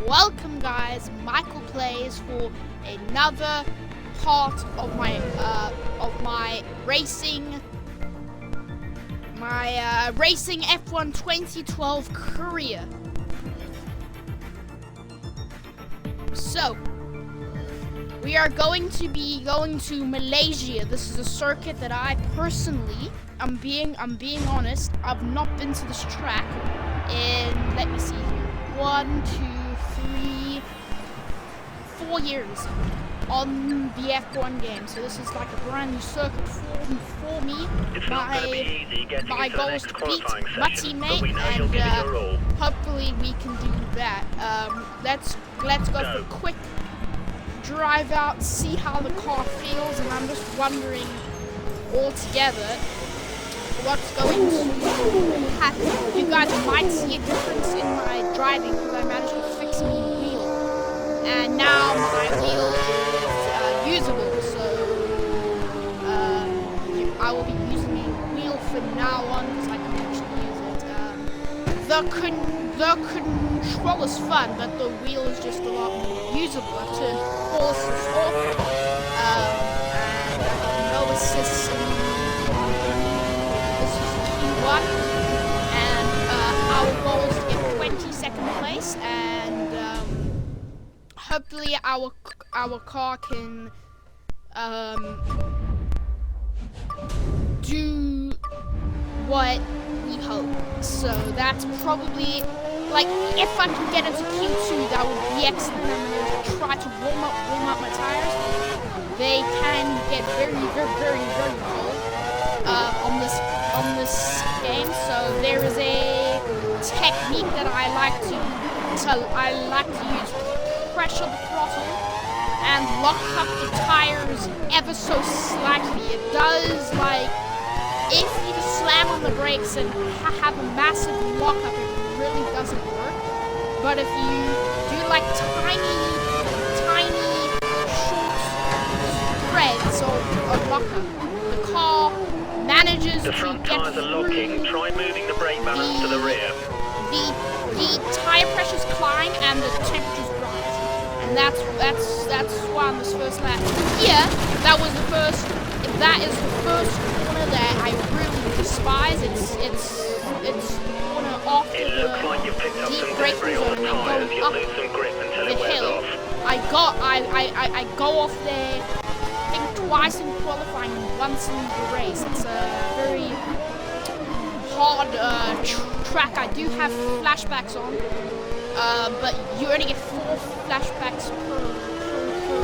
Welcome guys, Michael plays for another part of my racing F1 2012 career. So we are going to be going to Malaysia. This is a circuit that I personally, I'm being honest, I've not been to this track in, let me see here, 1, 2, 3, 4 years on the F1 game. So this is like a brand new circuit for me. My goal is to beat my teammate, and hopefully we can do that. Let's go for a quick drive out, see how the car feels, and I'm just wondering altogether what's going to happen. You guys might see a difference in my driving because I managed to fix my wheel, and now my wheel is usable, so I will be using the wheel from now on because I can actually use it. The control is fun, but the wheel is just a lot more usable. I have to force this off, and I got no assist. And our goal is to get 22nd place, and hopefully our car can do what we hope. So that's probably, like, if I can get into Q2, that would be excellent. I'm going to try to warm up my tires. They can get very cold on this game. So there is a technique that I like to use: pressure the throttle and lock up the tires ever so slightly. It does, like, if you just slam on the brakes and have a massive lockup, it really doesn't work. But if you do like tiny short threads of lockup, the car manages to get through. Try moving the brake balance to the rear. The tire pressures climb and the temperatures rise, and that's why on this first lap here, that is the first corner that I really despise. It's corner after the deep braking zone and going up the hill. I go off there, I think twice in qualifying and once in the race. It's a very hard track. I do have flashbacks on, but you only get 4 flashbacks per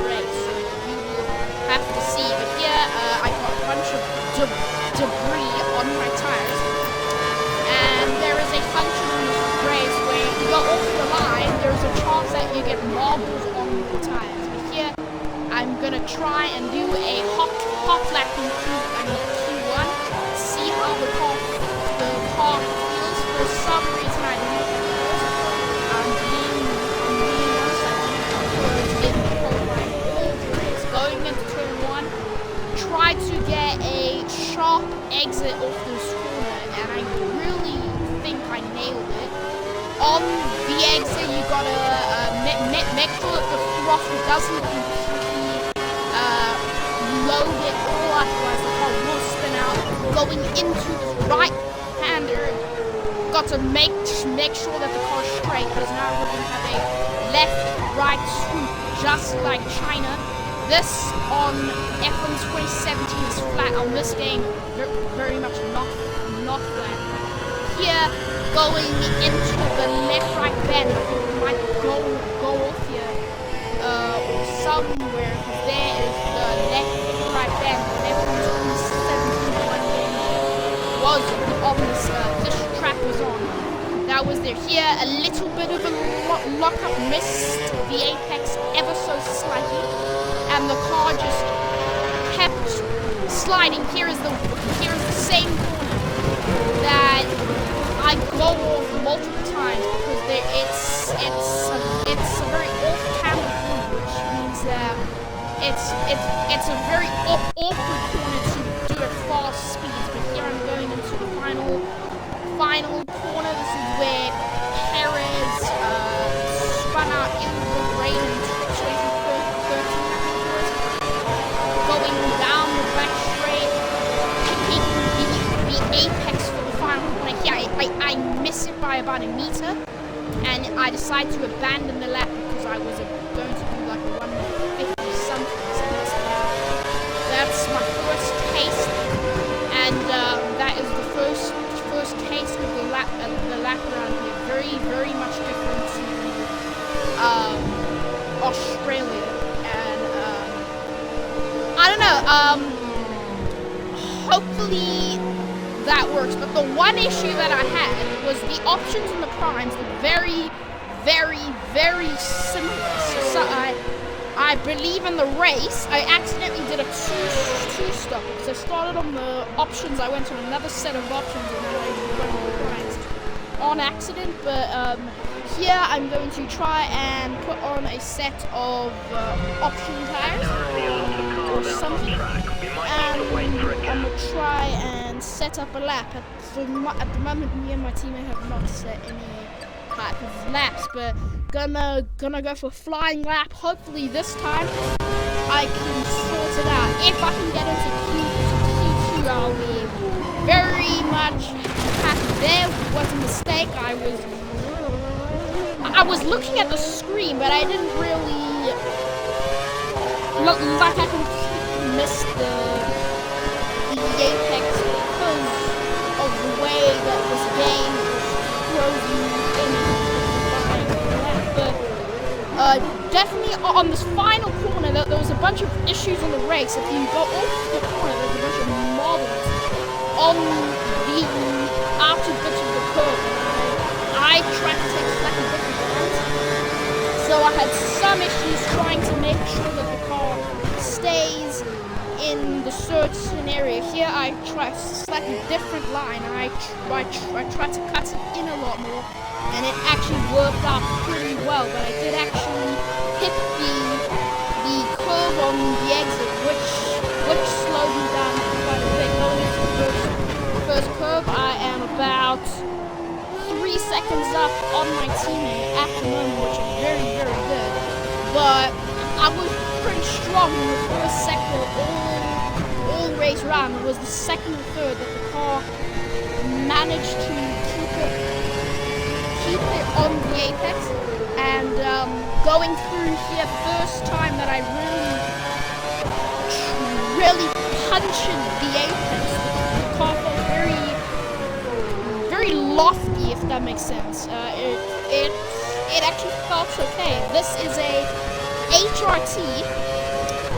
race, so you will have to see. But here, I got a bunch of debris on my tires, and there is a function in this race where if you go off the line, there's a chance that you get marbles on the tires. But here, I'm gonna try and do a hot lap in Q1, see how the car feels. For some reason, I don't know. I'm being honest, in the qualifying race. Going into turn 1, try to get a sharp exit off this corner, and I really think I nailed it. On the exit, you gotta make sure that the throttle doesn't completely load it all, otherwise the car will spin out. Going into the right-hander, got to make sure that the car's straight, because now we're going to have a left-right swoop, just like China. This on F1 2017 is flat. On this game, very much not flat. Here, going into the left-right bend, I think we might go off here or somewhere, because there is the left-right bend. F1 2017 one game was on this track was on. That was there. Here, a little bit of a lockup missed the apex ever so slightly, and the car just kept sliding. Here is the same corner that I go off multiple times because it's a very off-camera corner, which means that it's a very awkward corner to do at fast speeds. But here I'm going into the final corner. This is where Perez spun out in the rain in 2013, going down the back straight, picking the apex for the final corner. Here I miss it by about a meter, and I decided to abandon the lap because I was going to do like a 150 something. So that's my first taste, and that is the first taste of the lap around here. Very, very much different to Australia, and I don't know. Hopefully that works. But the one issue that I had was the options and the primes were very, very, very similar. So I believe in the race, I accidentally did a two-stop because I started on the options, I went to another set of options, and then I went on the primes on accident. But here I'm going to try and put on a set of option tires or something, and I'm going to try and set up a lap. At the moment, me and my teammate have not set any type of laps, but gonna go for a flying lap. Hopefully this time I can sort it out. If I can get into Q2, I'll be very much happy. There was a mistake. I was looking at the screen, but I didn't really look like I completely missed the apex because of the way that this game throws you in. But definitely on this final corner, there was a bunch of issues on the race. If you go off the corner, there's a bunch of marbles on the outer bits of the curve. I tried to take slightly different lines, so I had some issues trying to make sure that the car stays in the certain area. Here I tried a slightly different line, and I tried to cut it in a lot more, and it actually worked out pretty well. But I did actually hit the curve on the exit, which slowed me down quite a bit. Going into the first curve, I am about 3 seconds up on my teammate at the moment, which is very, very good. But I was pretty strong in the first sector all race round. It was the second and third that the car managed to keep it on the apex. And going through here, first time that I really punched the apex. The car felt very, very lofty, if that makes sense. It actually felt okay. This is a HRT,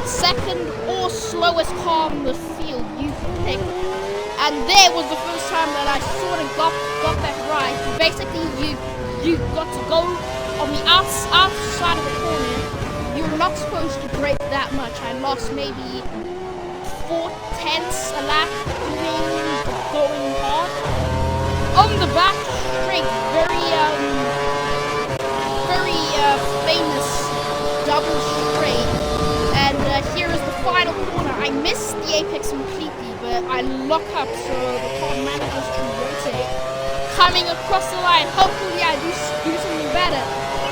second or slowest car in the field you pick. And there was the first time that I sort of got that right. Basically, you got to go on the outside of the corner. You're not supposed to brake that much. I lost maybe 4/10 a lap going hard. On the back straight, very famous double straight. And here is the final corner. I missed the apex completely, but I lock up so the car manages to rotate. Coming across the line, hopefully I do something better.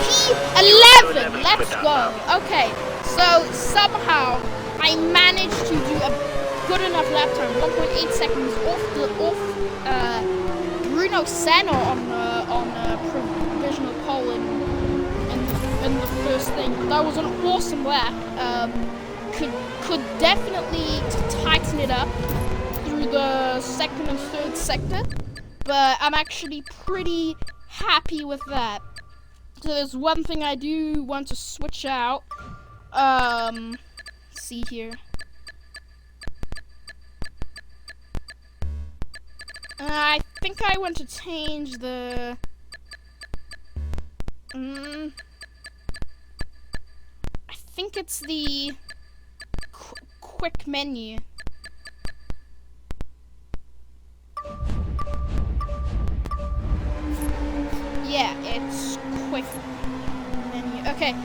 P11, let's go. Okay, so somehow I managed to do a good enough lap time, 1.8 seconds off Bruno Senna on provisional pole in the first thing. That was an awesome lap. Could definitely tighten it up through the second and third sector, but I'm actually pretty happy with that. So there's one thing I do want to switch out. See here. I think I want to change the I think it's the quick menu. Yeah, it's quick menu. Okay.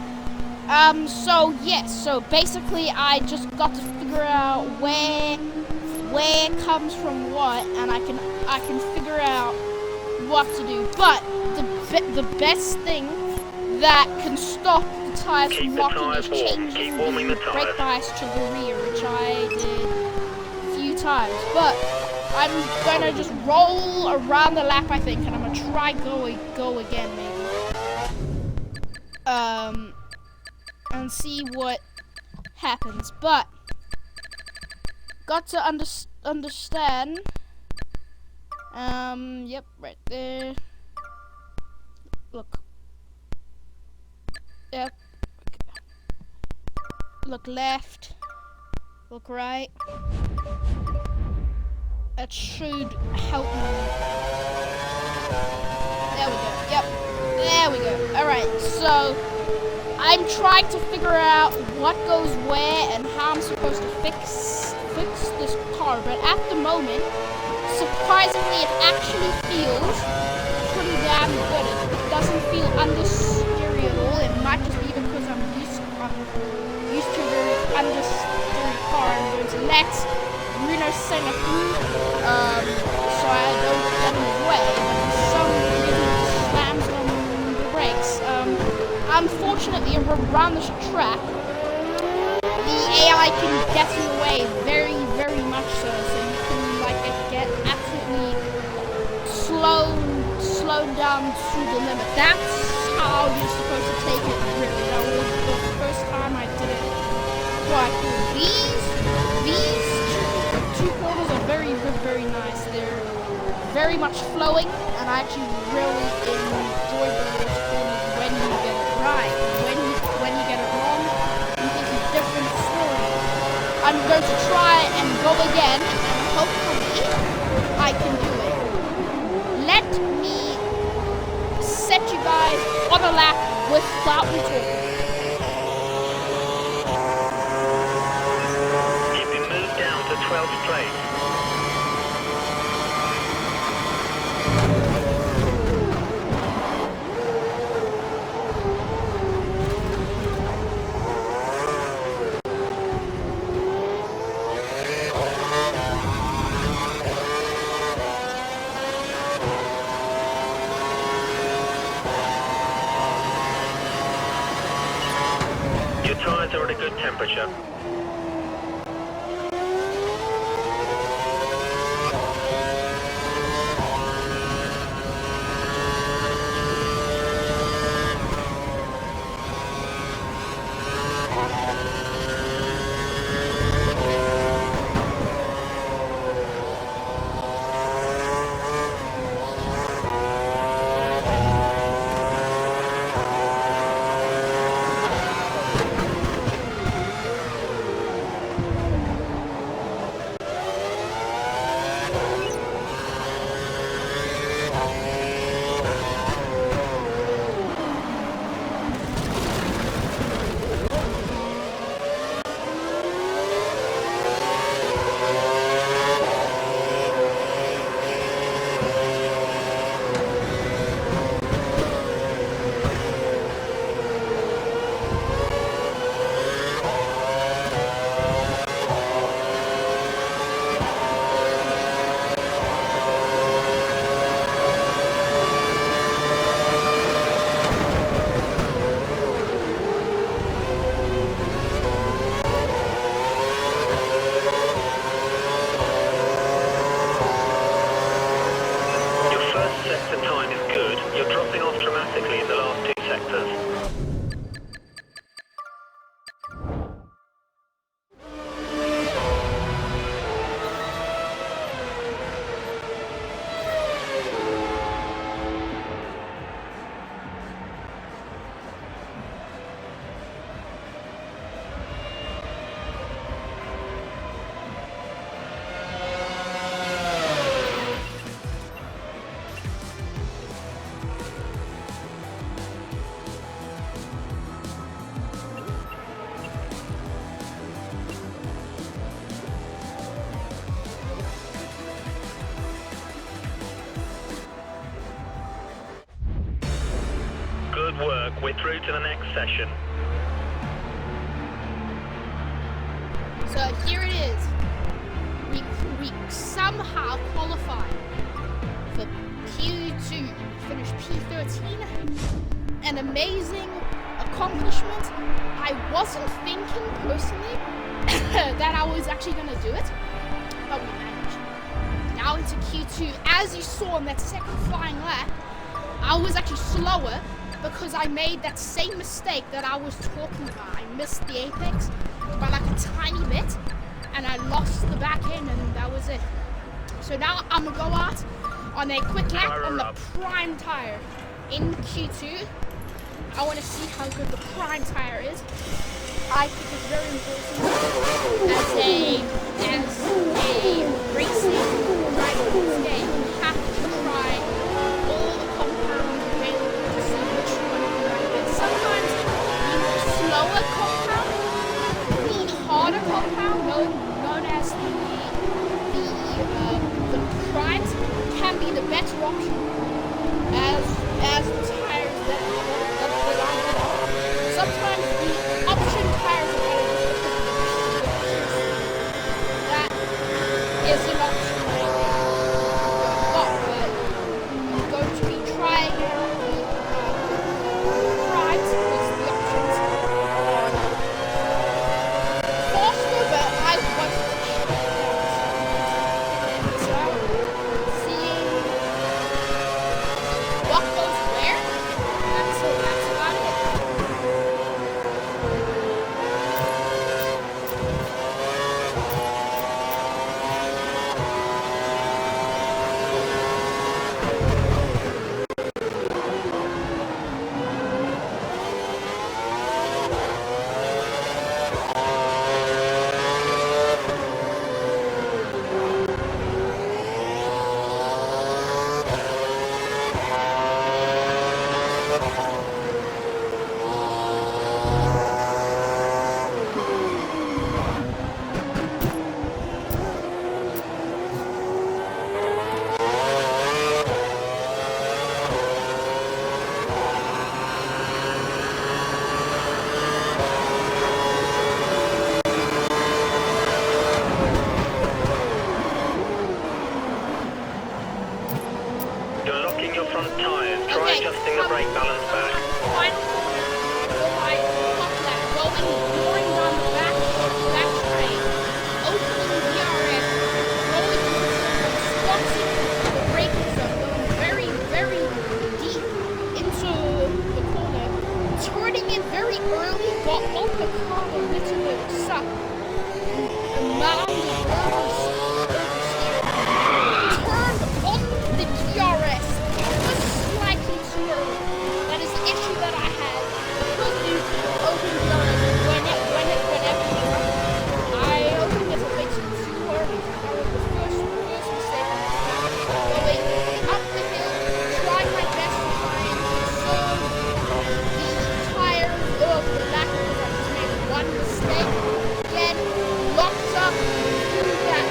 So yes, so basically I just got to figure out where comes from what, and I can figure out what to do. But the best thing that can stop the tires Keep from the locking tires is warm. changing Keep warming the the brake tires. bias to the rear, which I did a few times. But I'm gonna just roll around the lap, I think, and I'm gonna try go again maybe. And see what happens. But got to understand. Yep, right there. Look. Yep. Okay. Look left. Look right. That should help me. There we go. Yep. There we go. Alright, so I'm trying to figure out what goes where and how I'm supposed to fix this car, but at the moment, surprisingly, it actually feels pretty damn good. It doesn't feel understeery at all. It might just be because I'm used to a very understeery car. I'm going to let Bruno Senna through, so I don't get in his way, but for some reason it slams on the brakes. Unfortunately, around this track, the AI can get in the way very, very much so. So you can like get absolutely slowed down to the limit. That's how you're supposed to take it. Really, that was the first time I did it quite cool. These two corners are very, very nice. They're very much flowing, and I actually really enjoy those corners when you get it right. When you get it wrong, it's a different story. I'm going to try and go again, and hopefully I can do it. Let me set you guys on a lap without me talking. You've been moved down to 12th place. Your tires are at a good temperature. Good work. We're through to the next session. So here it is. We somehow qualified for Q2. Finished P13. An amazing accomplishment. I wasn't thinking personally that I was actually going to do it, but we managed. Now into Q2. As you saw in that second flying lap, I was actually slower because I made that same mistake that I was talking about. I missed the apex by like a tiny bit, and I lost the back end, and that was it. So now I'm gonna go out on a quick lap on the prime tire in Q2. I want to see how good the prime tire is. I think it's very important as a racing driver in this game. You have to try all the compounds available to see which one you like it. Sometimes the slower compound, the harder compound, known as the primes, can be the better option as the tires that I have. Sometimes the option tires are better than that is an option that I'm going to be trying out the primes because the options are faster, but I want to check this out, seeing what goes where. That's about it. You're locking your front tyres. Try Okay, adjusting the brake balance back. Final corner for my top lap, going down the back straight, opening the DRS, rolling spotting the braking zone, going very, very deep into the corner, turning in very early, got on the curb a little bit, sucked, mildly oversteered, turned on the DRS, just slightly too early. That is the issue that I had. Because you open DRS whenever you run. I opened it a bit too early. That was the first mistake on this lap. Going up the hill, trying my best to try and conserve the tires of the lap because I just made one mistake. Again, locked up through that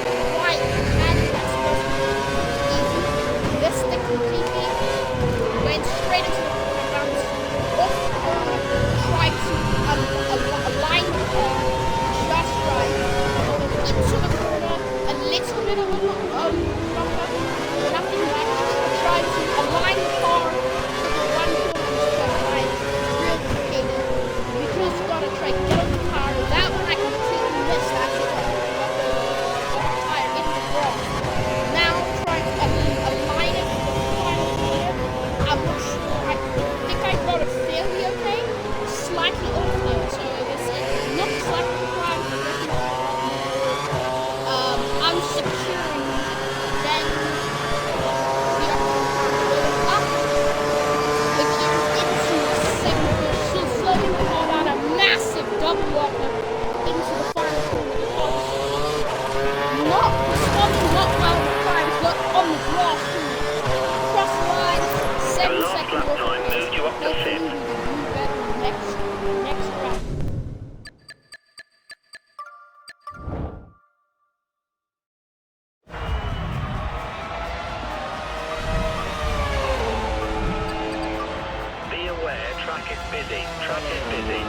Track is busy. Track is busy.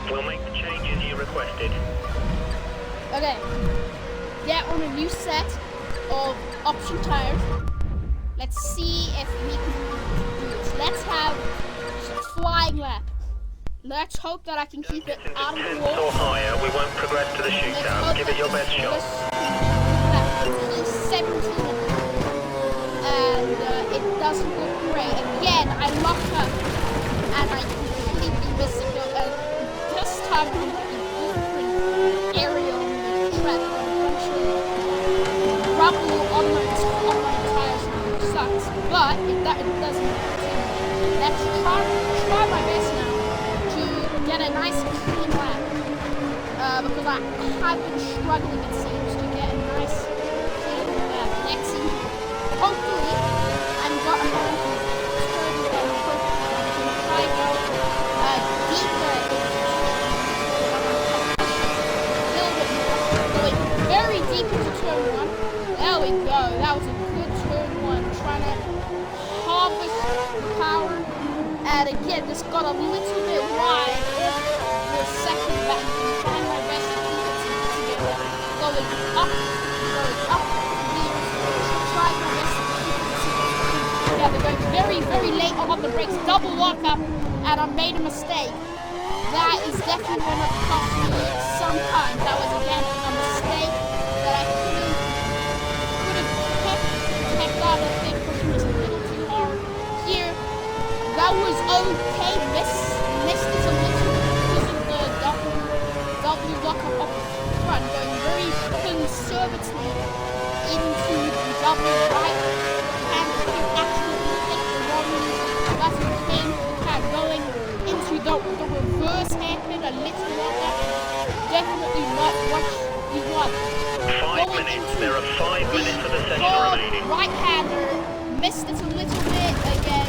We'll make the changes you requested. Okay. Get on a new set of option tires. Let's see if we can do this. Let's have flying lap. Let's hope that I can keep it Into out of the 10th wall. or higher, we won't progress to the shootout. Give it your best shot. He's 17 and it doesn't look great. Again, I locked up and I completely missed it. This time I'm going to be different area on the track. Rubble on my tires sucks, but it doesn't continue. Let's try my best now to get a nice clean lap. Because I have been struggling, it seems, to get a nice clean lap. Let's see. Hopefully, I'm going to try to go deeper. Going very deep into turn 1. There we go. That was a good turn 1. Trying to harvest the power. And again, this got a little bit wide off the second back. I'm trying my best to keep it together. Going up. Try my best to keep it together. Going very, very late on the brakes. Double lock up. And I made a mistake. That is definitely going to cost me some time. That was again a mistake that I could have kept out. I think pushing was a little too hard. Here, that was okay. Missed it a little because of the double lock up front. Going very conservatively into the double right. And you actually hit the wrong left hand. Going into the reverse hairpin, a little longer. Definitely not what you want. 5 minutes. There are 5 minutes of the session remaining. Right-hander missed it a little bit again.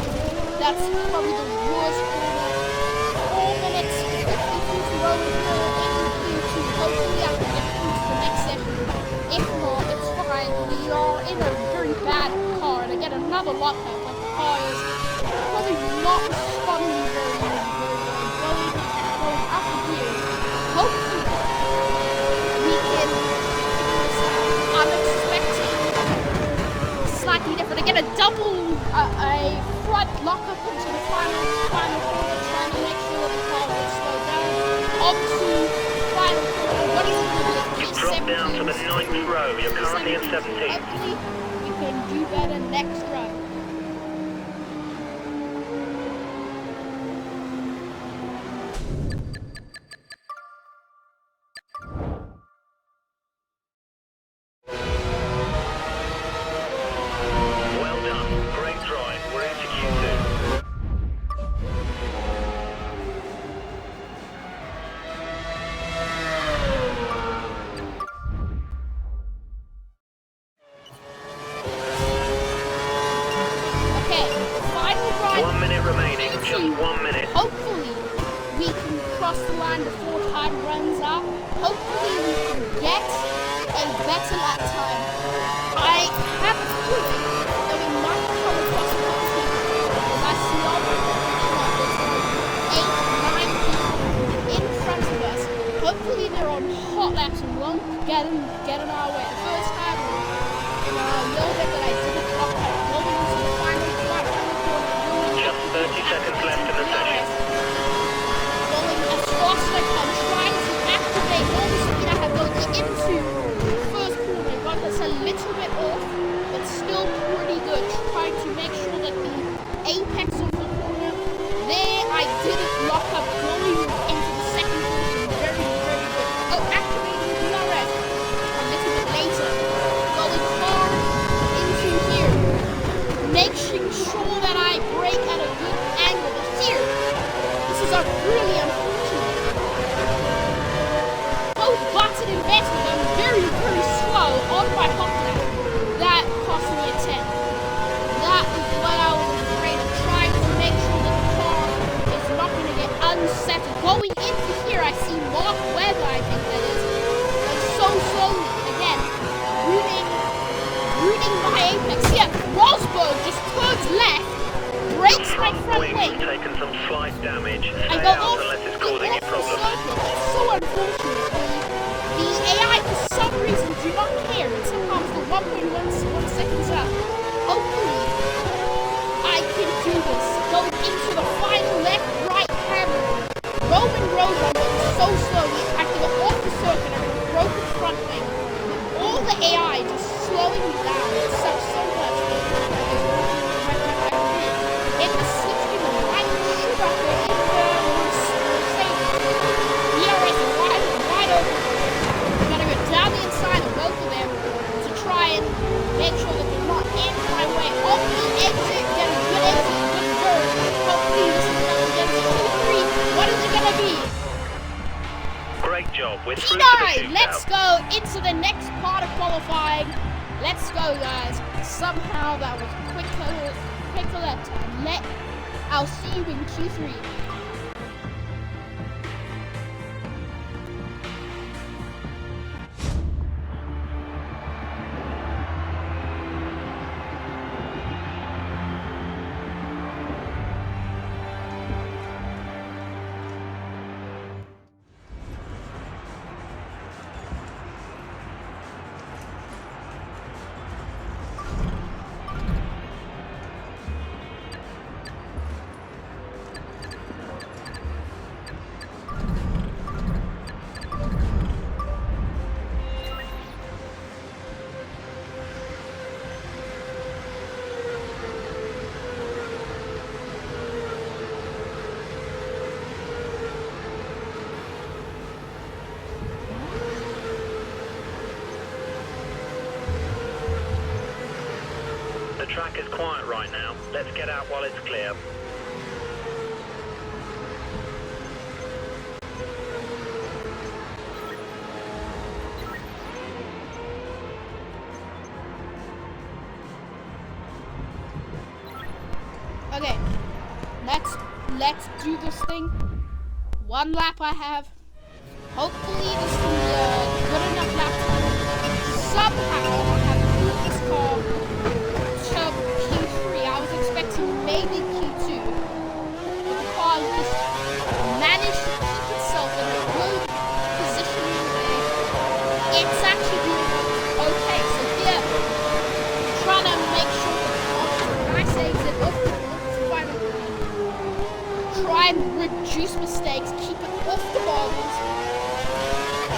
That's probably the worst corner. 4 minutes, 52 to roll into hopefully I can get through to the next session. If not, it's fine. We are in a very bad car, and I get another lockup. Like the car is probably not responding very well. Going up here. Hopefully, we can. I'm expecting slightly different. Again, a double, a front lockup into the final corner, trying to make sure the car will slow down. Onto final corner. What is it going to be? You've dropped down to the 9th row. You're currently in 17th. Hopefully, we can do better next run. Hopefully, we can cross the line before time runs out. Hopefully, we can get a better lap time. I have a feeling that we might come across a lot of people because I see all the there's 8, 9 people in front of us. Hopefully, they're on hot laps and won't get in our way. The first time, in a little bit that I didn't clock out, going into the final corner. Just 30 seconds left in the session. Going as fast as I can, trying to activate all the speed I have going into the first corner. Got this a little bit off. job. We're through to the P9, let's shootout. go into the next part of qualifying. Let's go, guys. Somehow that was quicker that time. I'll see you in Q3. The track is quiet right now. Let's get out while it's clear. Okay, let's do this thing. One lap I have. Hopefully this will be a good enough lap time. Somehow I have moved this car to Q3. I was expecting maybe Q2, but the car just managed to keep itself in a good positioning way. It's actually doing okay. So here, trying to make sure that I say that try and reduce mistakes, keep it off the bobbles,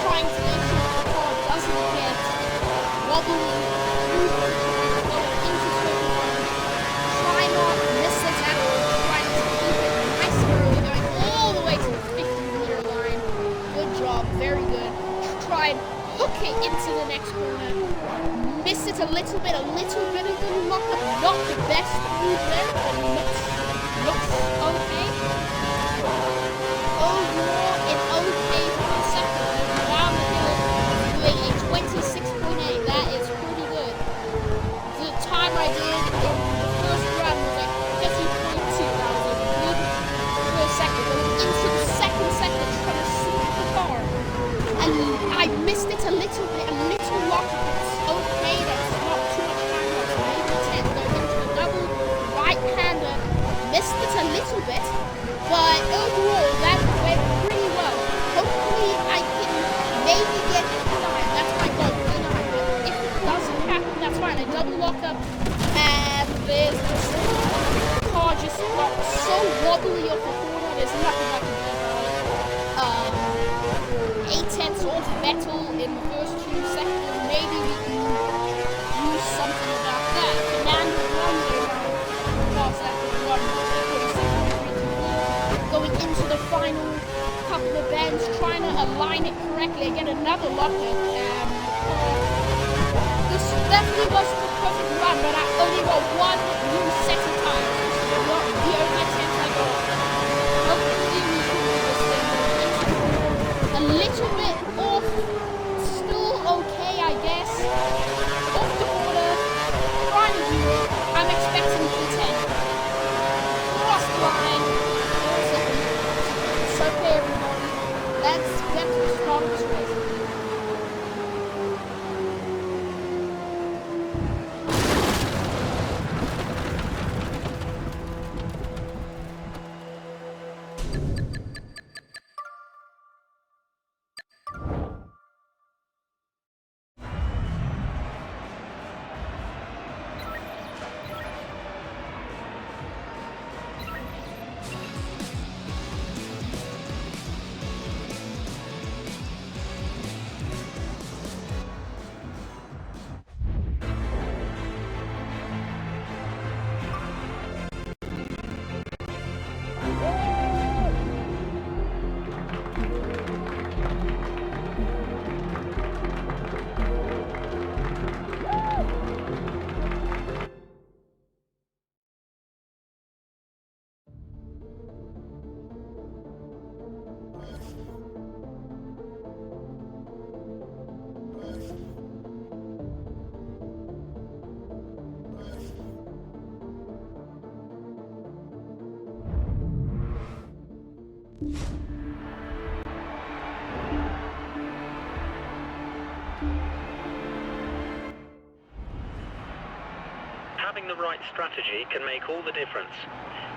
trying to make sure the car doesn't get wobbly, going into certain runs, try not miss it at all, trying to keep it nice and early, going all the way to the 50-meter line. Good job, very good. Try and hook it into the next corner, miss it a little bit of good luck, not the best movement, but looks okay. Overall, it's okay for the second. Down the hill, doing a 26.8. That is pretty good. The time I did in the first run was like 50.2. That was a good first second. Going into the second sector, trying to sweep the car. And I missed it a little bit, a little lock. It's okay. That's not too much time. That's maybe 10. Going into a double right-hander. Missed it a little bit. But overall, that went pretty well. Hopefully, I can maybe get P9. That's my goal, P9. But if it doesn't happen, that's fine. I double lock up, and there's this car just got so wobbly off the corner. There's nothing I can do about it. 8/10 off Vettel in the first 2 seconds. Maybe we can do something about that. Fernando Alonso past that one. Going into the final couple of bends, trying to align it correctly. Again, another lockup. This definitely wasn't the perfect run, but I only got one new set of tires. Not the only attempt I got. Hopefully we can do this thing. A little bit off. Still okay, I guess. Off the border. Trying to do it. I'm expecting P10. Cross the line. It's okay, everybody. Let's get to the start of this race. the right strategy can make all the difference.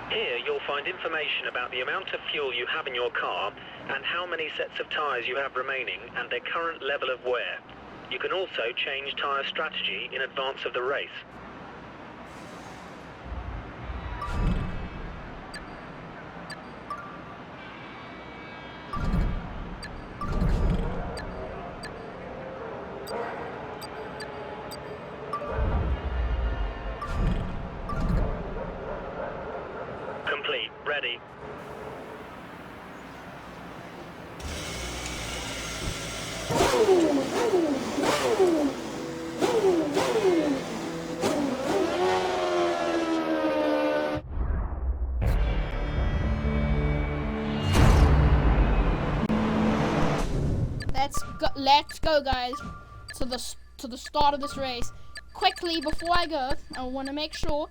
Here you'll find information about the amount of fuel you have in your car and how many sets of tyres you have remaining and their current level of wear. You can also change tyre strategy in advance of the race. Complete. Ready. Let's go, guys, to the start of this race. Quickly, before I go, I want to make sure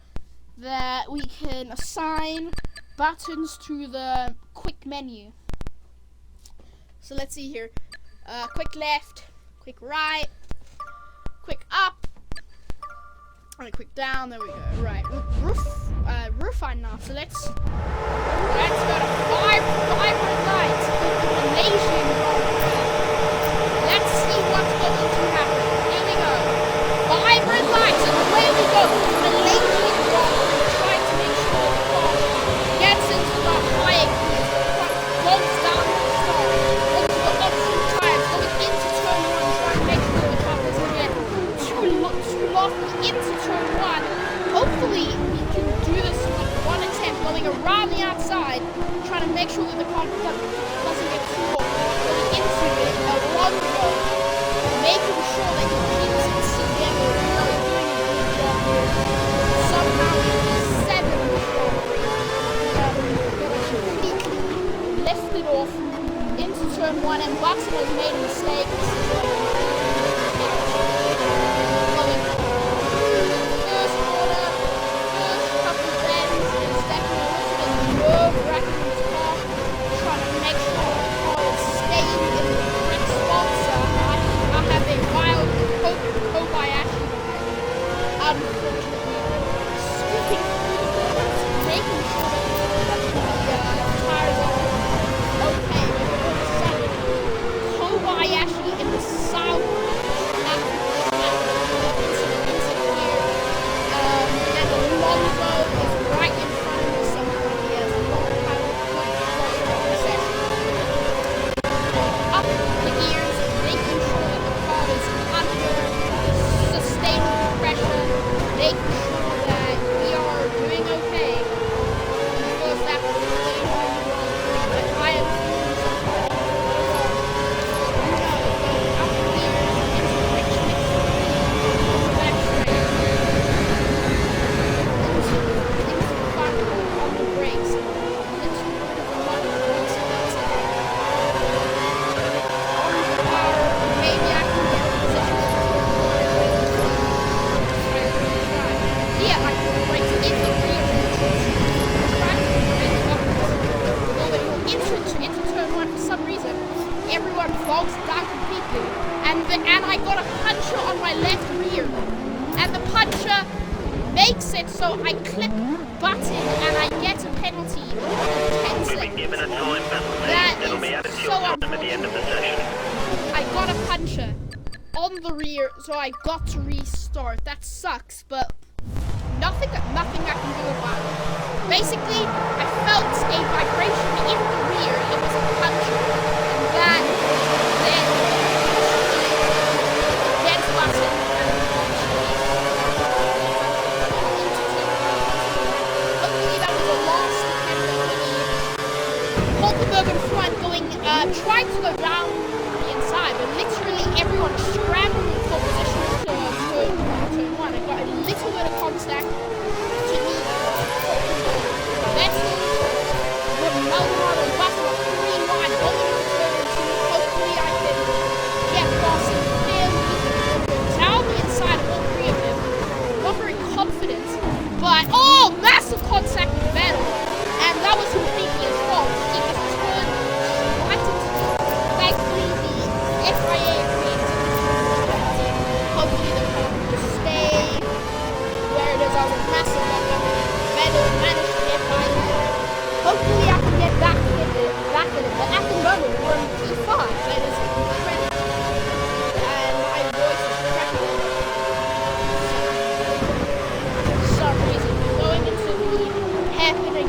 that we can assign buttons to the quick menu. So let's see here. Quick left, quick right, quick up, and quick down. There we go. Right, roof on now. So let's go to vibrant lights. Malaysian. Let's see what's going to happen. Here we go. Vibrant lights, and away we go. Malaysian rock. Trying to make sure the car gets into the higher gears. Goes down to the start. Onto the option tires. Going into turn 1. Trying to make sure the car doesn't get too lofty into turn 1. Hopefully we can do this in like one attempt. Going around the outside. Trying to make sure that the car doesn't get too lofty. Going into it. One go. Making sure that he keeps it together. Really doing a good job here. Somehow he's 7th. Lifted off into turn 1, and Watson has made a mistake. Going first corner, first couple bends, is definitely a little bit nerve-wracking in his car. Trying to make sure the car is staying in the correct spot. So I have a wild Kobayashi ride. Unfortunately, sweeping through the corners, making sure that the tires are okay. We're going to set Kobayashi in the south. And Alonso is right in front of us somehow. He has a long time of pressure on the session. Up the gears, making sure that the car is under sustainable pressure, making sure that we are doing okay. Because that was really wrong. But I am doing something wrong. Going up the gears into mix back straight. Into the back on the brakes. Into the one maybe I can get a position I can break into into turn 1 for some reason. Everyone falls down completely. And I got a puncher on my left rear. And the puncher makes it so I click button and I get a penalty of 10 We've been given a seconds. time penalty that'll be added to your time at the end of the session. I got a puncher on the rear, so I got to restart. That sucks, but nothing I can do about it. Basically, I felt a vibration in the rear. It was a puncher, and that then gets button and hopefully that was the last attempt. Hulkenberg in front going, trying to go down the inside, but literally everyone scrambling for position to turn 1. I got a little bit of contact to me. Vettel, Maldonado, and Buffalo, 3 wide, going to turn 2. Hopefully I can get past them fairly easily. Down the inside of all 3 of them. Not very confident, but oh, massive contact with Vettel, and that was completely his fault. He was turned right into me. Thankfully, the FIA agreed to hopefully the car will stay where it is. I was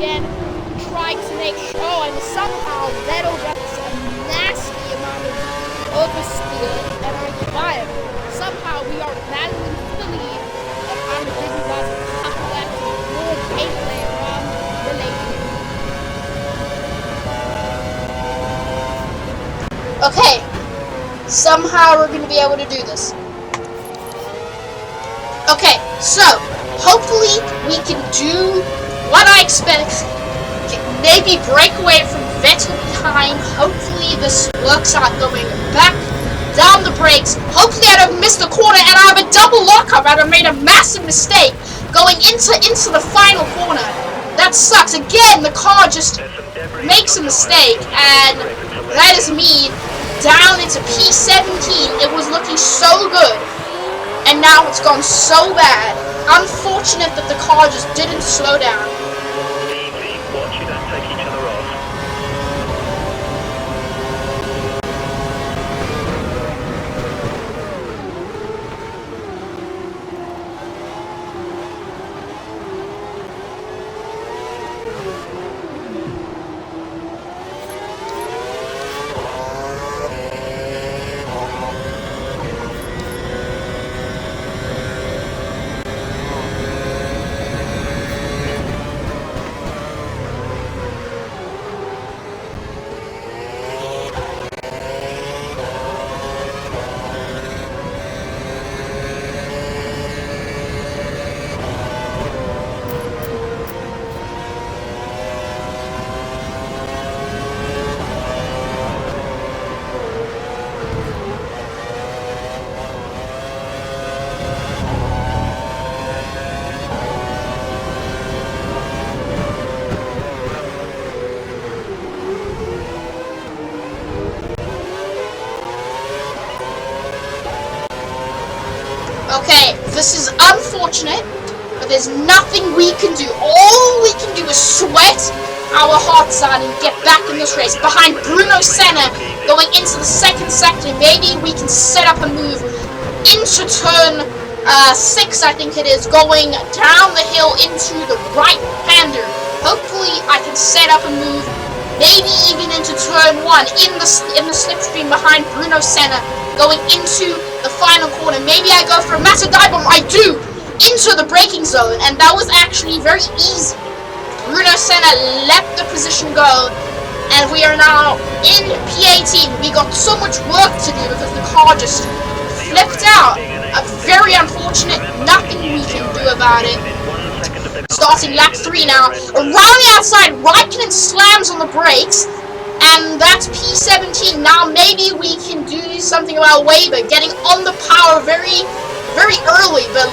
again, trying to make sure, and somehow Vettel gets a nasty amount of oversteer entering by him. Somehow we are battling fully, and I'm giving you guys a couple laps of more gameplay around the lake. Okay, somehow we're going to be able to do this. Okay, so hopefully we can do what I expect. Maybe break away from Vettel behind. Hopefully this works out, going back down the brakes. Hopefully I don't miss the corner and I have a double lockup. I have made a massive mistake going into the final corner. That sucks. Again, the car just makes a mistake, and that is me down into P17. It was looking so good, and now it's gone so bad. Unfortunate that the car just didn't slow down. Watch you don't take each other off. Okay, this is unfortunate, but there's nothing we can do. All we can do is sweat our hearts out and get back in this race. Behind Bruno Senna, going into the second sector, maybe we can set up a move into turn 6, I think it is, going down the hill into the right-hander. Hopefully I can set up a move, maybe even into turn 1 in the slipstream behind Bruno Senna, going into the final corner. Maybe I go for a massive dive bomb. I do! Into the braking zone, and that was actually very easy. Bruno Senna let the position go, and we are now in P18. We got so much work to do because the car just flipped out. Very unfortunate. Nothing we can do about it. Starting lap 3 now. Around the outside, Raikkonen slams on the brakes. And that's P17. Now maybe we can do something about Weber getting on the power very, very early. But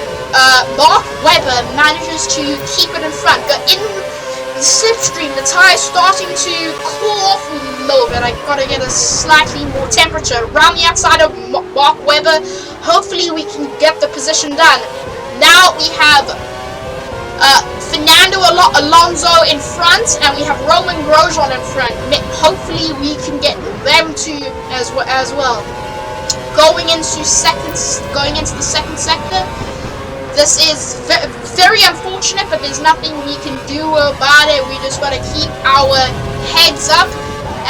Mark Webber manages to keep it in front. But in the slipstream, the tire is starting to cool off a little bit. I gotta get a slightly more temperature around the outside of Mark Webber. Hopefully we can get the position done. Now we have Fernando Alonso in front, and we have Roman Grosjean in front. Hopefully we can get them two as well. Going into the second sector. This is very unfortunate, but there's nothing we can do about it. We just gotta keep our heads up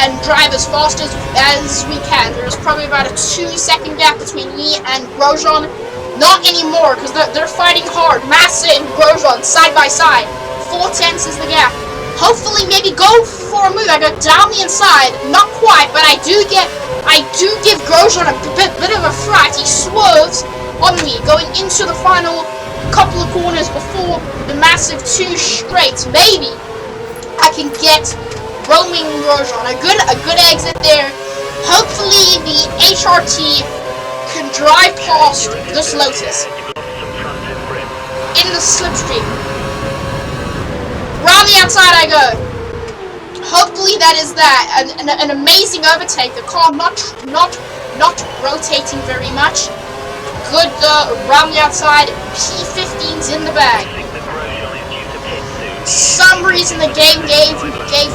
and drive as fast as we can. There's probably about a 2-second gap between me and Grosjean. Not anymore, because they're fighting hard. Massa and Grosjean side by side. 4/10 is the gap. Hopefully, maybe go for a move. I go down the inside, not quite, but I do give Grosjean a bit of a fright. He swerves on me, going into the final couple of corners before the massive 2 straights. Maybe I can get Roman Grosjean a good exit there. Hopefully, the HRT can drive past this Lotus in the slipstream. Round the outside I go. Hopefully that is that. An amazing overtake. The car not rotating very much. Good round the outside. P15's in the bag. Some reason the game gave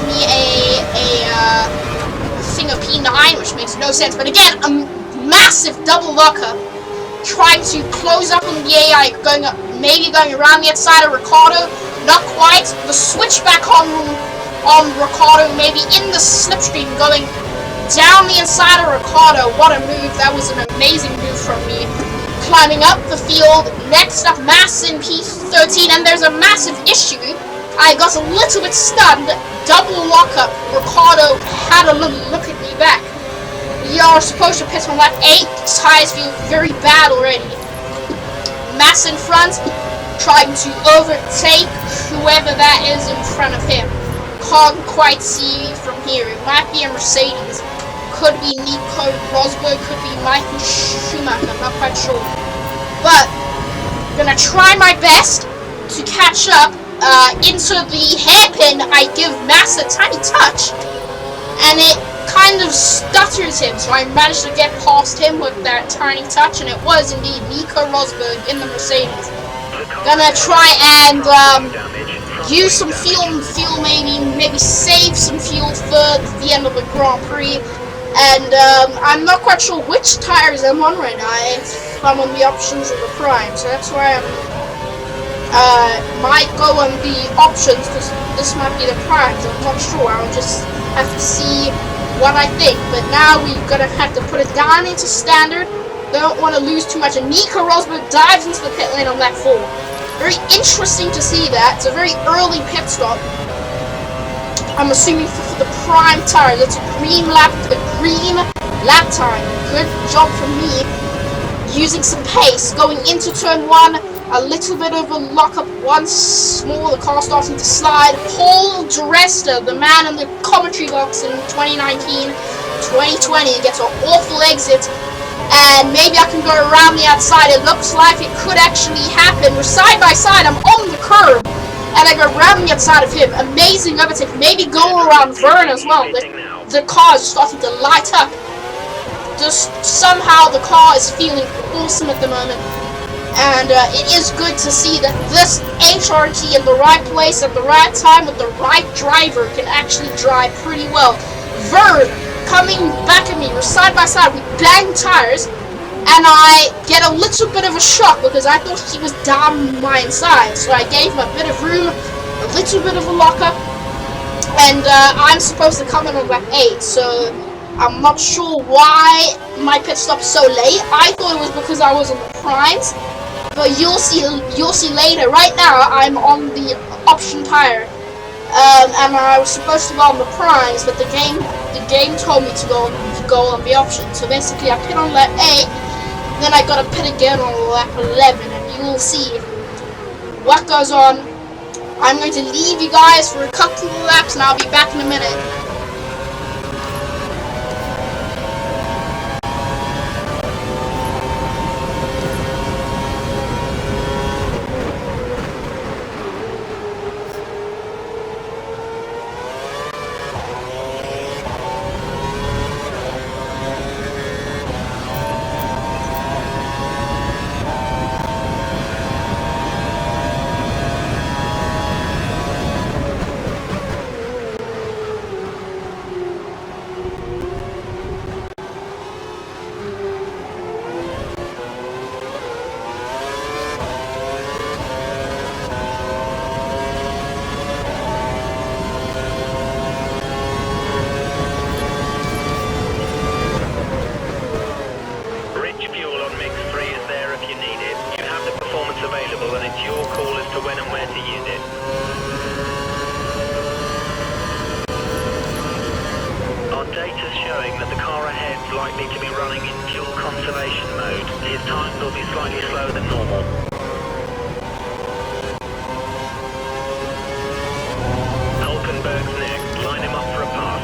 me a thing of P9, which makes no sense. But again, massive double lockup, trying to close up on the AI, maybe going around the outside of Ricardo. Not quite. The switchback on Ricardo, maybe in the slipstream, going down the inside of Ricardo. What a move. That was an amazing move from me. Climbing up the field. Next up, Mass in P13, and there's a massive issue. I got a little bit stunned. Double lockup. Ricardo had a little look at me back. We are supposed to pit on lap 8. Tires feel very bad already. Mass in front, trying to overtake whoever that is in front of him. Can't quite see from here. It might be a Mercedes. Could be Nico Rosberg. Could be Michael Schumacher. I'm not quite sure. But I'm gonna try my best to catch up. Into the hairpin, I give Mass a tiny touch, and it kind of stutters him, so I managed to get past him with that tiny touch, and it was indeed Nico Rosberg in the Mercedes. Gonna try and use some fuel, maybe save some fuel for the end of the Grand Prix, and I'm not quite sure which tires I'm on right now. If I'm on the options or the prime, so that's why might go on the options, because this might be the primes. I'm not sure. I'll just have to see what I think. But now we're gonna have to put it down into standard. Don't want to lose too much. And Nico Rosberg dives into the pit lane on lap 4. Very interesting to see that. It's a very early pit stop. I'm assuming for the prime tires. It's a green lap time. Good job from me. Using some pace going into turn 1. A little bit of a lockup once more. The car starting to slide. Paul Dresta, the man in the commentary box in 2019, 2020, gets an awful exit. And maybe I can go around the outside. It looks like it could actually happen. We're side by side. I'm on the curb. And I go around the outside of him. Amazing overtake. Maybe go around Vern as well. The car is starting to light up. Just somehow the car is feeling awesome at the moment. And it is good to see that this HRT in the right place at the right time with the right driver can actually drive pretty well. Vern coming back at me. We're side by side. We bang tires. And I get a little bit of a shock because I thought he was down my inside. So I gave him a bit of room, a little bit of a lockup. And I'm supposed to come in on lap 8. So I'm not sure why my pit stop is so late. I thought it was because I was on the primes. But you'll see later. Right now, I'm on the option tire, and I was supposed to go on the primes, but the game told me to go on the option. So basically, I pit on lap 8, then I gotta pit again on lap 11, and you will see what goes on. I'm going to leave you guys for a couple of laps, and I'll be back in a minute. Available, and it's your call as to when and where to use it. Our data's showing that the car ahead's likely to be running in fuel conservation mode. His time will be slightly slower than normal. Hulkenberg's next. Line him up for a pass.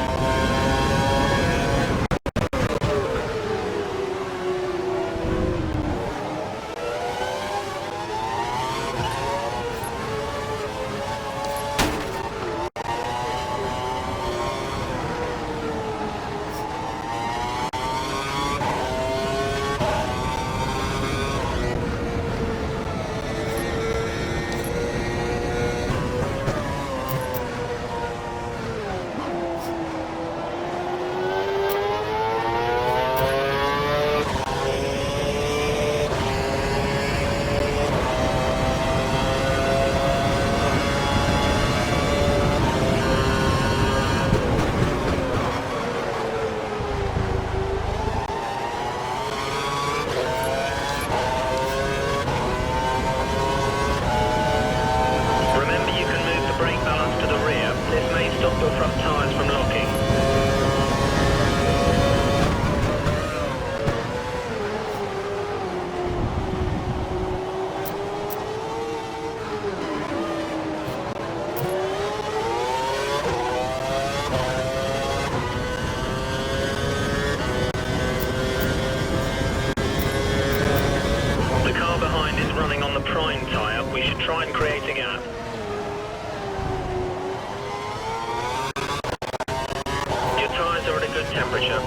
your front tyres from locking. The car behind is running on the prime tyre. We should try and create a gap. Your tyres are at a good temperature.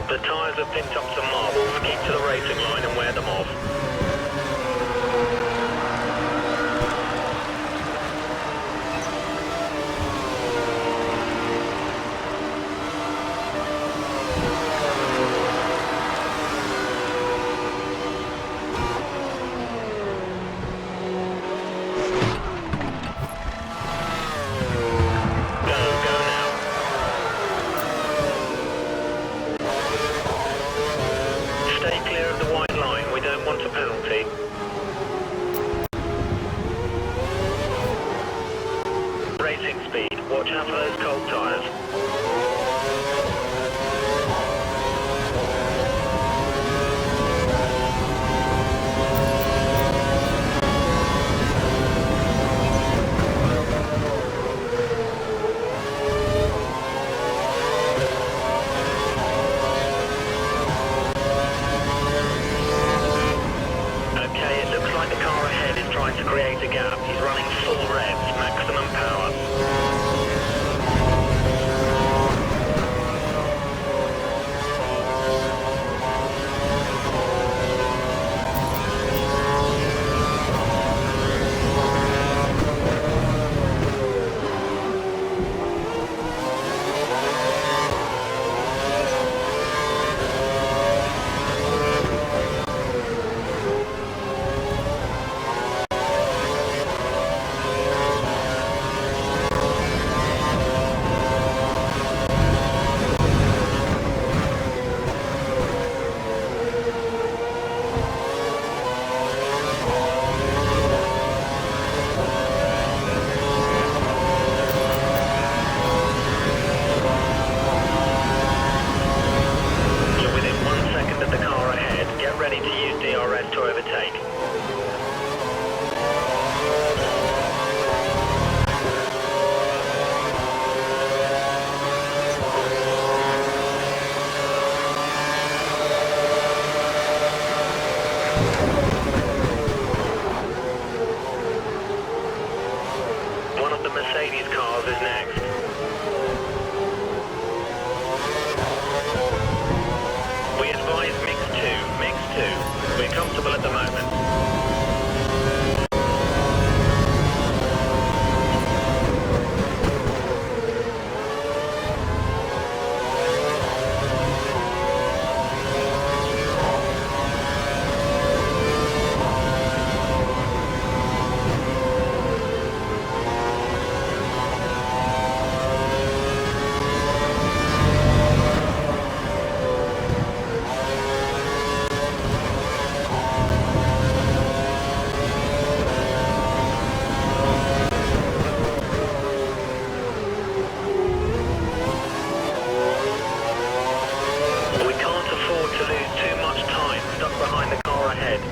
The tyres have picked up some marbles. Keep to the racing line and wear them off. Go now. Stay clear of the white line. We don't want to pass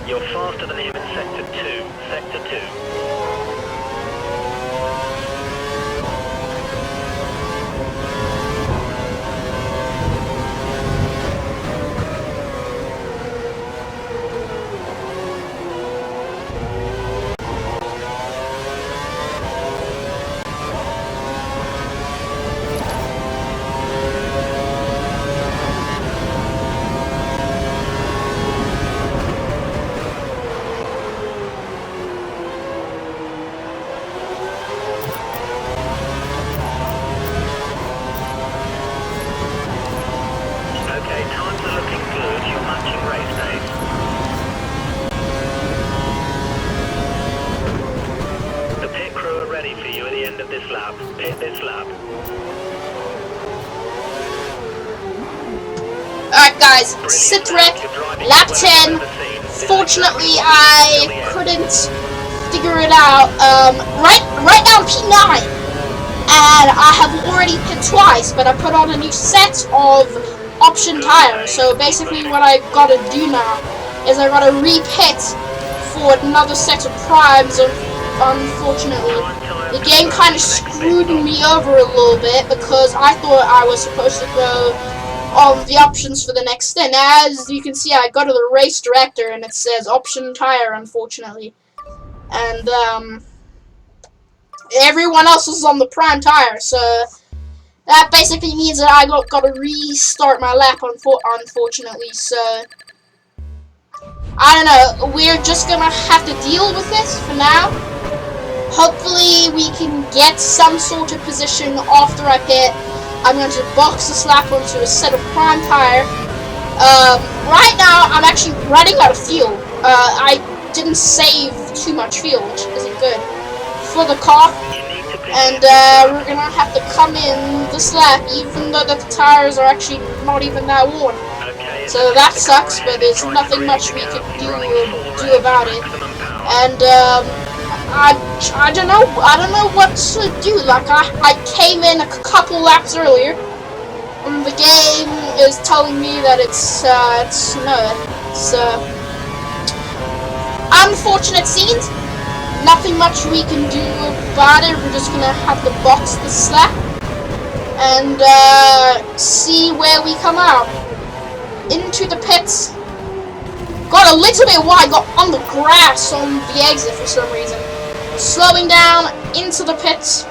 You're faster than him in Sector 2. Sector 2. Okay, times are looking good. You're matching race pace. The pit crew are ready for you at the end of this lap. Pit this lap. Alright guys, sit rep, lap 10. Fortunately, I couldn't figure it out. Right now I'm P9, and I have already pit twice, but I put on a new set of option tires. So basically what I gotta do now is I gotta re-pit for another set of primes. Unfortunately, the game kind of screwed me over a little bit because I thought I was supposed to go on the options for the next stint. As you can see, I go to the race director and it says option tire, unfortunately, and everyone else is on the prime tire, so that basically means that I got to restart my lap, unfortunately. So I don't know, we're just gonna have to deal with this for now. Hopefully we can get some sort of position after I pit. I'm going to box this lap onto a set of prime tire. Right now I'm actually running out of fuel. I didn't save too much fuel, which isn't good for the car. And we're gonna have to come in this lap, even though the tires are actually not even that worn. So that sucks, but there's nothing much we can do about it. And I don't know what to do. Like I came in a couple laps earlier, and the game is telling me that it's no. It's unfortunate scenes. Nothing much we can do about it. We're just gonna have to box the slap and see where we come out. Into the pits. Got a little bit wide, got on the grass on the exit for some reason. Slowing down into the pits.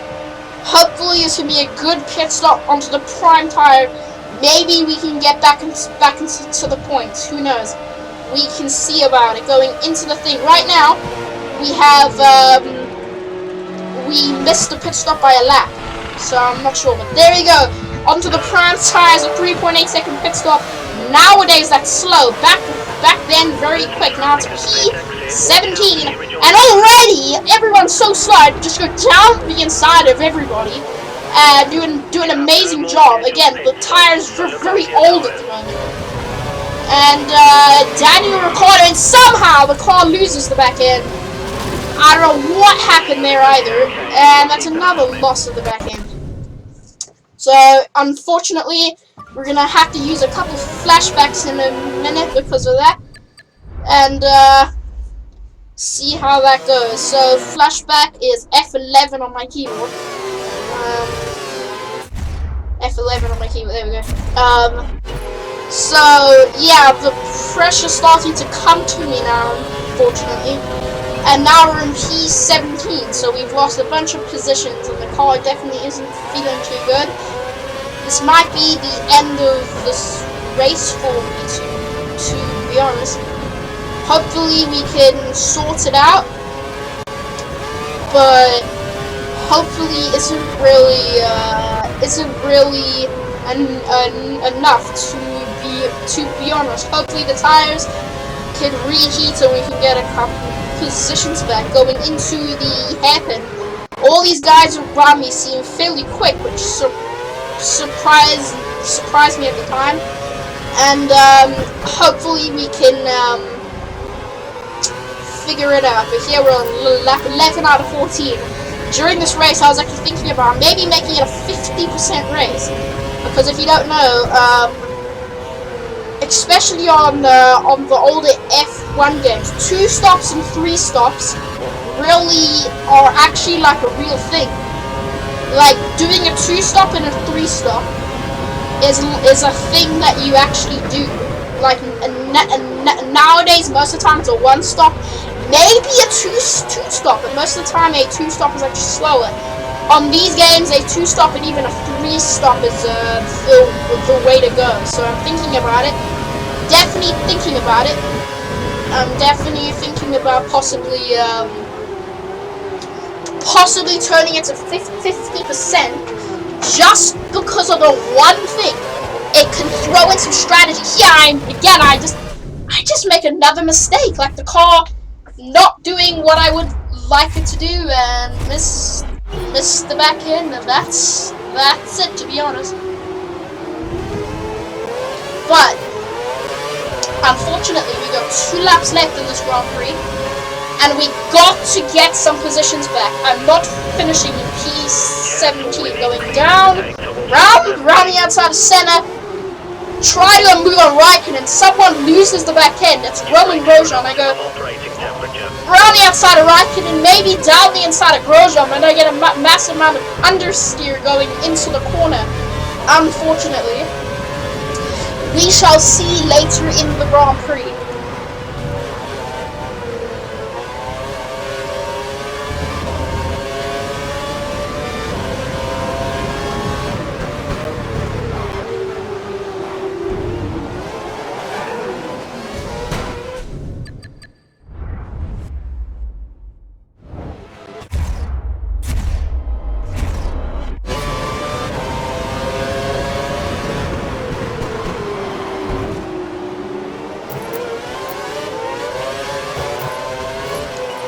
Hopefully it's gonna be a good pit stop onto the prime tire. Maybe we can get back into the points. Who knows? We can see about it. Going into the thing right now. We have, we missed the pit stop by a lap, so I'm not sure, but there you go, onto the prime tires, a 3.8 second pit stop. Nowadays that's slow, back then very quick. Now it's P17, and already everyone's so slow. I just go down the inside of everybody, do an amazing job. Again, the tires are very old at the moment. And Daniel Ricciardo, and somehow the car loses the back end. I don't know what happened there either, and that's another loss of the back end. So, unfortunately, we're gonna have to use a couple flashbacks in a minute because of that, and see how that goes. So, flashback is F11 on my keyboard. F11 on my keyboard. There we go. So yeah, the pressure's starting to come to me now, unfortunately. And now we're in P17, so we've lost a bunch of positions, and the car definitely isn't feeling too good. This might be the end of this race for me, to be honest. Hopefully we can sort it out, but hopefully isn't really enough to be honest. Hopefully the tires can reheat and we can get a couple positions back going into the hairpin. All these guys around me seem fairly quick, which surprised me at the time. And hopefully we can figure it out. But here we're on lap 11 out of 14. During this race, I was actually thinking about maybe making it a 50% race, because if you don't know, it especially on the older F1 games, 2 stops and 3 stops really are actually like a real thing. Like doing a 2 stop and a 3 stop is a thing that you actually do. Like nowadays, most of the time it's a 1 stop, maybe a 2 stop, but most of the time a 2 stop is actually slower. On these games, a 2 stop and even a 3 stop is the way to go. So I'm thinking about it. Definitely thinking about it. I'm definitely thinking about possibly turning it to 50%, just because of the one thing. It can throw in some strategy. Here I just make another mistake, like the car not doing what I would like it to do and miss the back end, and that's it, to be honest. But unfortunately, we got 2 laps left in this Grand Prix, and we got to get some positions back. I'm not finishing in P17, going down, round the outside of center, try to move on Raikkonen, someone loses the back end, it's Roman Grosjean, I go around the outside of Raikkonen, maybe down the inside of Grosjean, and I get a massive amount of understeer going into the corner. Unfortunately, we shall see later in the Grand Prix.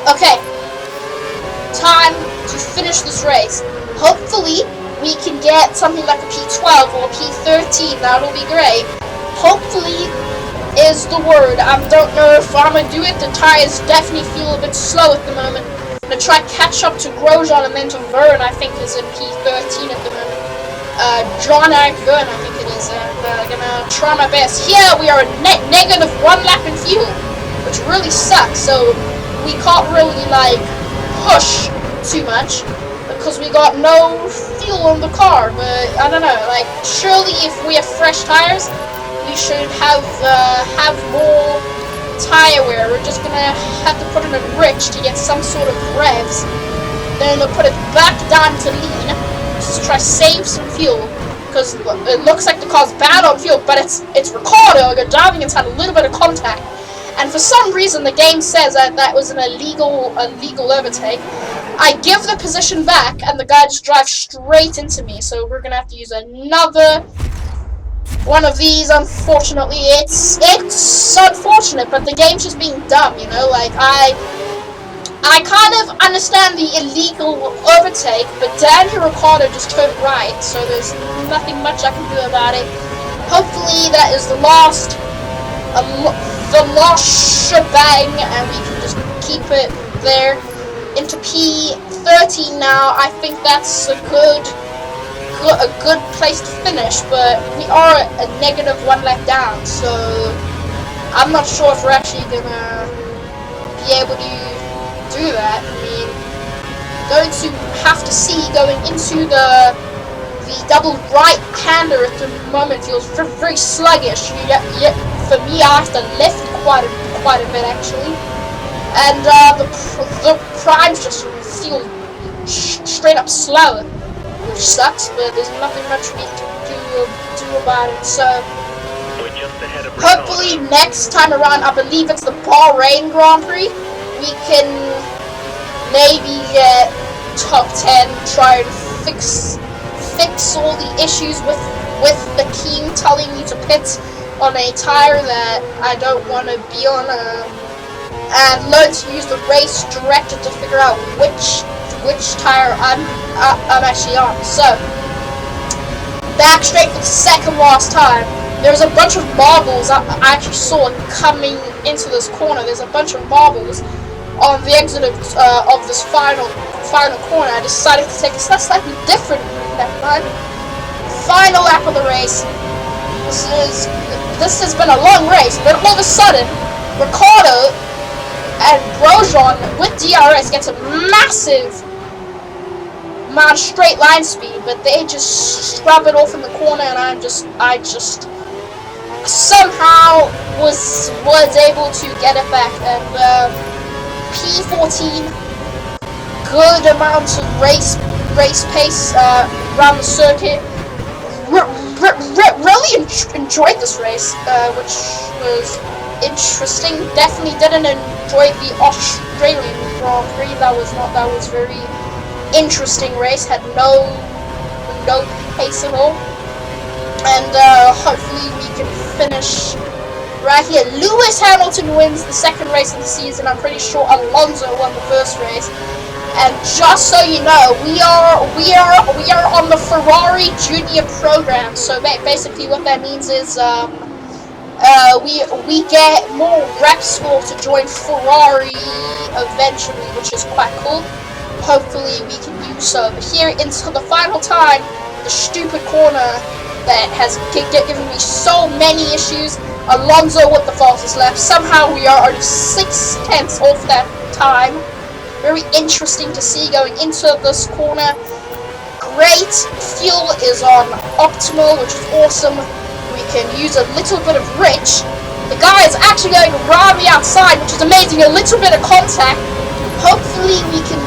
Okay, time to finish this race. Hopefully, we can get something like a P12 or a P13. That'll be great. Hopefully is the word. I don't know if I'm gonna do it. The tires definitely feel a bit slow at the moment. I'm gonna try to catch up to Grosjean and then to Verne. I think is in P13 at the moment. John-Eric Verne, I think it is. And I'm gonna try my best. Here we are at negative 1 lap in fuel, which really sucks. So we can't really like push too much because we got no fuel on the car. But I don't know, like surely if we have fresh tires, we should have more tire wear. We're just gonna have to put in a rich to get some sort of revs. Then we'll put it back down to lean. Just try to save some fuel because it looks like the car's bad on fuel, but it's Ricardo. You're driving inside a little bit of contact. And for some reason, the game says that was an illegal overtake. I give the position back, and the guy just drives straight into me. So we're gonna have to use another one of these. Unfortunately, it's unfortunate, but the game's just being dumb, you know. Like I kind of understand the illegal overtake, but Daniel Ricciardo just turned right, so there's nothing much I can do about it. Hopefully, that is the last shebang, and we can just keep it there into P13 now. I think that's a good place to finish, but we are a negative 1 lap down, so I'm not sure if we're actually gonna be able to do that. I mean, going to have to see going into the double right-hander at the moment feels very sluggish. For me, I have to lift quite a bit actually, and the primes just feel straight up slow, which sucks. But there's nothing much we can do about it. So hopefully next time around, I believe it's the Bahrain Grand Prix, we can maybe get top 10. Try and fix all the issues with the team telling me to pit on a tire that I don't want to be on, and learn to use the race director to figure out which tire I'm actually on. So back straight for the second last time. There's a bunch of marbles I actually saw coming into this corner. There's a bunch of marbles on the exit of this final corner. I decided to take a slightly different route that time. Final lap of the race. this has been a long race, but all of a sudden, Ricardo and Grosjean with DRS gets a massive amount of straight line speed, but they just scrub it off in the corner, and I just somehow was able to get it back. And P14, good amount of race pace around the circuit. Really enjoyed this race, which was interesting. Definitely didn't enjoy the Australian Grand Prix. That was very interesting race. Had no pace at all. And hopefully we can finish right here. Lewis Hamilton wins the second race of the season. I'm pretty sure Alonso won the first race. And just so you know, we are on the Ferrari Junior program. So basically, what that means is we get more rep score to join Ferrari eventually, which is quite cool. Hopefully, we can use so. But here into the final time, the stupid corner that has given me so many issues. Alonso with the fastest lap. Somehow we are only 6/10 off that time. Very interesting to see going into this corner. Great. Fuel is on optimal, which is awesome. We can use a little bit of rich. The guy is actually going around the outside, which is amazing. A little bit of contact. Hopefully we can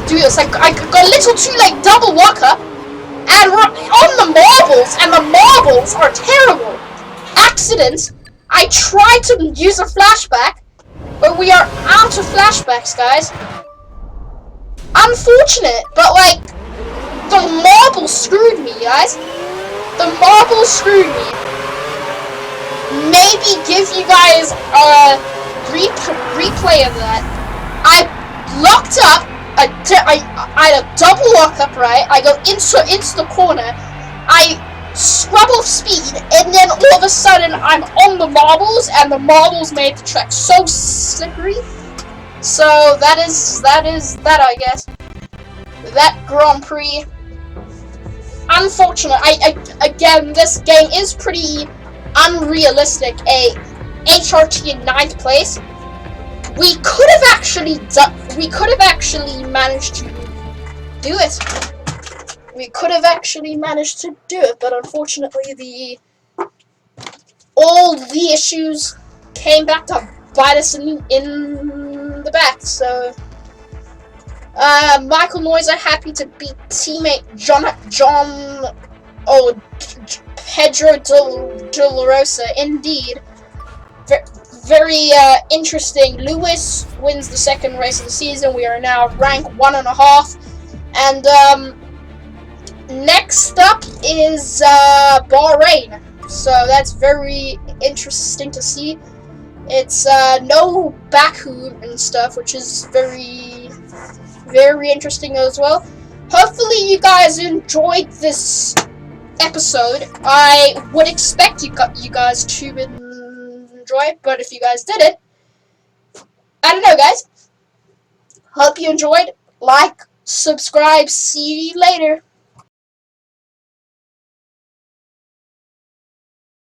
do this. I got a little too late, double walker, and we're on the marbles, and the marbles are terrible. Accident. I tried to use a flashback, but we are out of flashbacks, guys. Unfortunate, but like, the marbles screwed me, guys. The marbles screwed me. Maybe give you guys a replay of that. I locked up. I had a double lock up, right? I go into the corner. I scrub off speed, and then all of a sudden I'm on the marbles, and the marbles made the track so slippery. So that is that, I guess. That Grand Prix. Unfortunate. Again, this game is pretty unrealistic. A HRT in 9th place. We could have actually managed to do it. We could have actually managed to do it, but unfortunately, all the issues came back to bite us in the back. So, Michael Noiser happy to beat teammate Pedro de la Rosa. Indeed, very interesting. Lewis wins the second race of the season. We are now ranked 1.5, and next up is Bahrain. So that's very interesting to see. It's no Baku and stuff, which is very interesting as well. Hopefully you guys enjoyed this episode. I would expect you guys to enjoy it, but if you guys did it, I don't know, guys. Hope you enjoyed. Like, subscribe. See you later.